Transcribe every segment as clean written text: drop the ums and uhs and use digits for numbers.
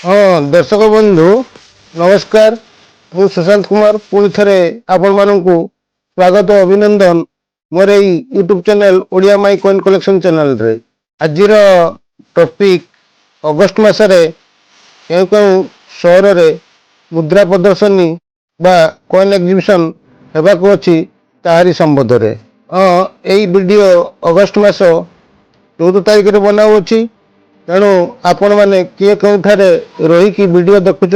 हाँ दर्शक बंधु नमस्कार। मु सुशांत कुमार पुणी थे आपण को स्वागत और अभिनंदन मोर यूट्यूब चैनल ओडिया माई कॉइन कलेक्शन चैनल रे। आज टॉपिक अगस्ट मसरे क्यों क्यों सहर में मुद्रा प्रदर्शनी बा कॉइन एग्जिबिशन होगाक अच्छी ताहारी संबंध में। हाँ यही वीडियो अगस्ट मास 14 तारीख में बनाऊँगी। तेणु आपण मैंने किए कौठारे रहीकि वीडियो देखुंट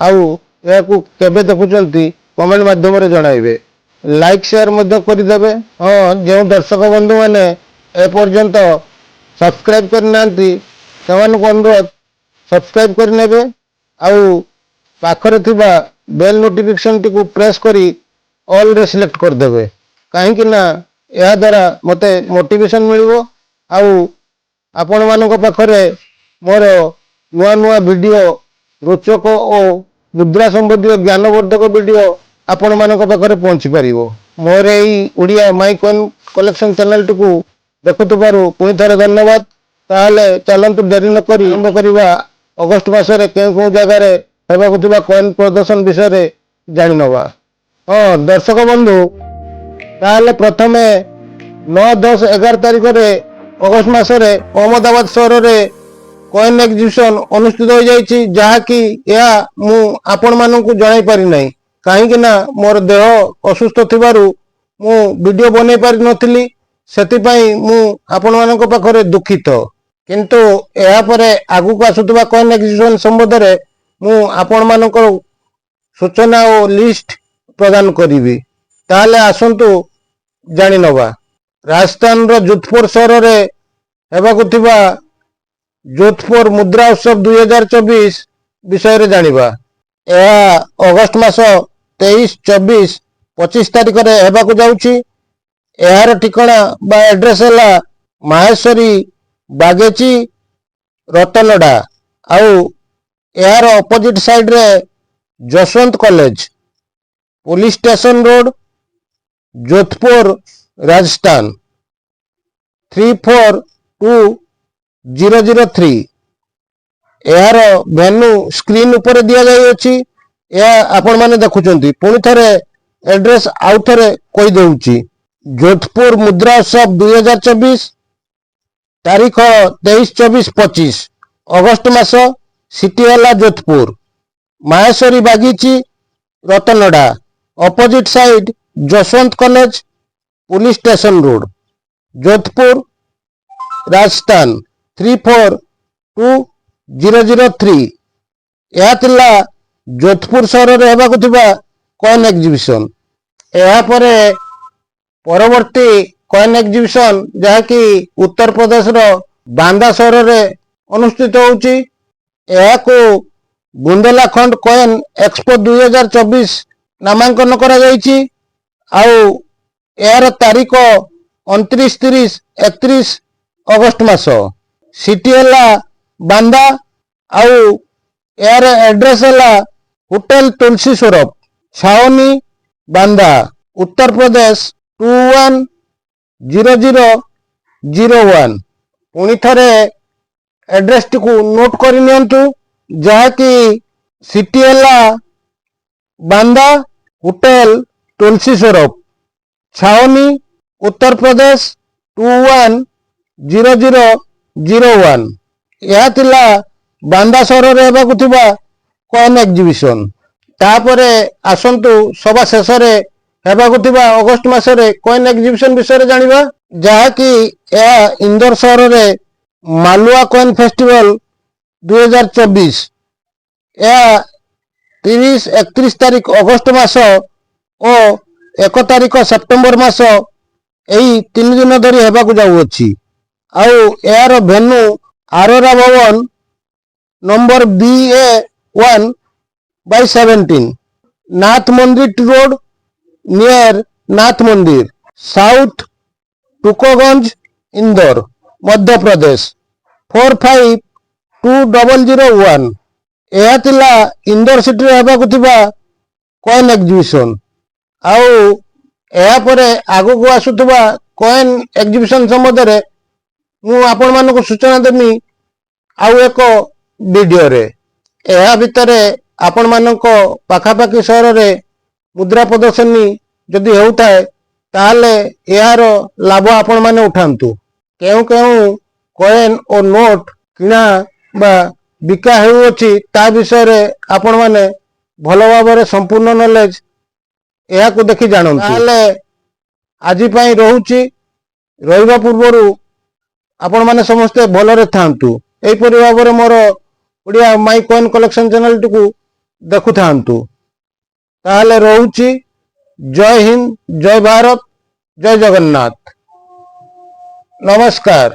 आउ केबे देखुंट कमेंट माध्यम जनइबे लाइक शेयर करदे। हाँ जो दर्शक बंधु मैंने एपर्यंत सब्सक्राइब करना अनुरोध सब्सक्राइब करने आउ पाखरे थिबा बेल नोटिफिकेशन टी को प्रेस करी ऑल रे सिलेक्ट करदे कहीं ना यह द्वारा मते मोटिवेशन मिलिबो आउ आपण मानक पाखरे मोर नुआ नुआ वीडियो रोचक और मुद्रा संबंधी ज्ञानवर्धक वीडियो आपण मानक पाखरे पहुंची पारिबो। मोर एई ओडिया माई कॉइन कलेक्शन चैनल टी देखुथबारु पुणी थे धन्यवाद। ताहले चलंतु देरी न करी आरंभ करिबा अगस्ट मासरे केउ केउ जगार हेबाकु थिबा कॉइन प्रदर्शन विषय रे जानि नबा। हाँ दर्शक बंधु ताहले प्रथमे 9, 10, 11 तारीख रे अगस्ट मासरे अहमदाबाद सहर में कॉइन एग्जिबिशन अनुष्ठित हो जाइछि जहाँकि यह मु आपण मानकु जणाई पारि नाही कहीं ना मोर देह असुस्थ थिबारु मु वीडियो बनै पारि नथिली। सेतिपई मु आपण मानक पाखरे दुखित किंतु यह परे आगु को आसुतबा कॉइन एग्जिबिशन संबंध रे मु आपण मानक सूचना और लिस्ट प्रदान करिवि। ताले आसंतु जानि नबा। राजस्थान रो जोधपुर सहर में हेबाकु थिबा जोधपुर मुद्रा उत्सव 2024 विषय रे जानिबा। यह अगस्ट मास 23, 24, 25 तारीख रे हेबाकु जाउछि। यार ठिकाना बा एड्रेस है माहेश्वरी बागेची रतनडा आउ यार अपोजिट साइड रे Jaswant college police station road Jodhpur Rajasthan 34203। यार वेन्यू स्क्रीन ऊपर दिया जाई अछि। यह आपण माने देखुचंती पुणी थरे एड्रेस आउ थरे कहि देउछि। जोधपुर मुद्रा उत्सव 2024 तारीख 23, 24, 25 अगस्ट मास सिटी वाला Jodhpur Maheshwari Bagichi Ratanada opposite side Jaswant college police station road Jodhpur Rajasthan 34203। यह तिला जोधपुर सहर में हेबाकु थिबा कॉइन एग्जिबिशन। यह परे परवर्ती कॉइन एग्जिबिशन जहाँकि उत्तर प्रदेश रो बांदा सहर में अनुष्ठित होउची। यह को बुंदेलाखंड कॉइन एक्सपो 2024 नामांकन करा जाइछि आउ यार तारीख 29, 30, 31 अगस्ट मास सिटी है बांदा आउ यार एड्रेस है होटल तुलसी स्वरूप छावनी बांदा उत्तर प्रदेश 210001। पुणी थे एड्रेस टी को नोट कर जहाँकि सिटी है बांदा होटल तुलसी स्वरूप छावनी उत्तर प्रदेश 210001। यह तिला बांदा सहर में हेबाकु थिबा कॉइन एग्जिबिशन। तापरे आसंतु सभा शेष रे हेबाकु थिबा अगस्ट मासरे कॉइन एग्जिबिशन विषय रे जानिबा जहाँकि यह इंदौर सहर में मालुआ कॉइन फेस्टिवल 2024 यह 30, 31 तारीख अगस्ट मास और 1 तारीख सेप्टेम्बर मास यही 3 दिन धरी हेबाकु जाउछि। आउ यार वेन्यू आरोरा भवन नंबर BA1/17 नाथ मंदिर रोड नियर नाथ मंदिर साउथ टुकोगंज इंदौर मध्य प्रदेश 452001। यह तिला इंदौर सिटी हेबाकु थिबा कॉइन एग्जिबिशन। आउ या परे आगु को आसुथबा कॉइन एग्जिबिशन संबंध रे मु आपण मानको सूचना देमी आउ एक वीडियो रे। ଏହା ଭିତରେ ଆପଣମାନଙ୍କ ପାଖାପାଖି ସହରରେ ମୁଦ୍ରା ପ୍ରଦର୍ଶନୀ ଯଦି ହେଉଥାଏ ତାହେଲେ ଏହାର ଲାଭ ଆପଣମାନେ ଉଠାନ୍ତୁ। କେଉଁ କେଉଁ କଏନ୍ ଓ ନୋଟ୍ କିଣା ବା ବିକା ହେଉଅଛି ତା ବିଷୟରେ ଆପଣମାନେ ଭଲ ଭାବରେ ସମ୍ପୂର୍ଣ୍ଣ ନଲେଜ ଏହାକୁ ଦେଖି ଜାଣନ୍ତୁ। ତାହେଲେ ଆଜି ପାଇଁ ରହୁଛି। ରହିବା ପୂର୍ବରୁ ଆପଣମାନେ ସମସ୍ତେ ଭଲରେ ଥାଆନ୍ତୁ। ଏହିପରି ଭାବରେ ମୋର ଓଡ଼ିଆ ମାଇ କଏନ୍ କଲେକ୍ସନ ଚ୍ୟାନେଲଟିକୁ ଦେଖୁଥାନ୍ତୁ। ତାହେଲେ ରହୁଛି। ଜୟ ହିନ୍ଦ, ଜୟ ଭାରତ, ଜୟ ଜଗନ୍ନାଥ, ନମସ୍କାର।